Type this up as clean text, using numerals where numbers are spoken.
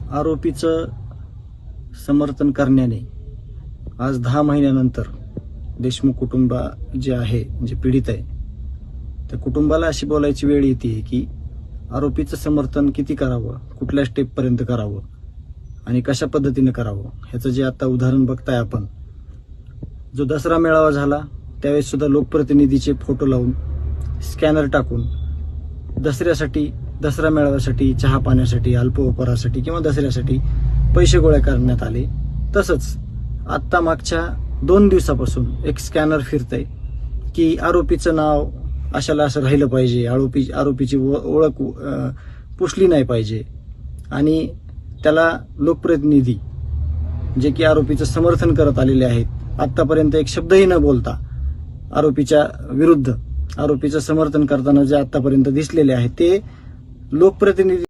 आरोपीचं समर्थन करण्याने आज 10 महिन्यानंतर देशमुख कुटुंब जे आहे, जे पीडित आहे, त्या कुटुंबाला अशी बोलायची वेळ येते की आरोपीचं समर्थन किती करावं, कुठल्या स्टेपपर्यंत करावं आणि कशा पद्धतीने करावं. ह्याचं जे आता उदाहरण बघताय आपण, जो दसरा मेळावा झाला त्यावेळेस सुद्धा लोकप्रतिनिधीचे फोटो लावून, स्कॅनर टाकून दसरा मेळाव्यासाठी, चहा पाण्यासाठी, अल्पोपहारासाठी किंवा दसऱ्यासाठी पैसे गोळा करण्यात आले. तसंच आत्ता मागच्या 2 दिवसापासून एक स्कॅनर फिरतंय की आरोपीचं नाव अशाला असं राहिलं पाहिजे, आरोपीची ओळख पुसली नाही पाहिजे आणि त्याला लोकप्रतिनिधी जे की आरोपीचं समर्थन करत आलेले आहेत, आतापर्यंत एक शब्दही न बोलता आरोपीच्या विरुद्ध, आरोपीचं समर्थन करताना जे आतापर्यंत दिसलेले आहेत ते लोकप्रतिनिधी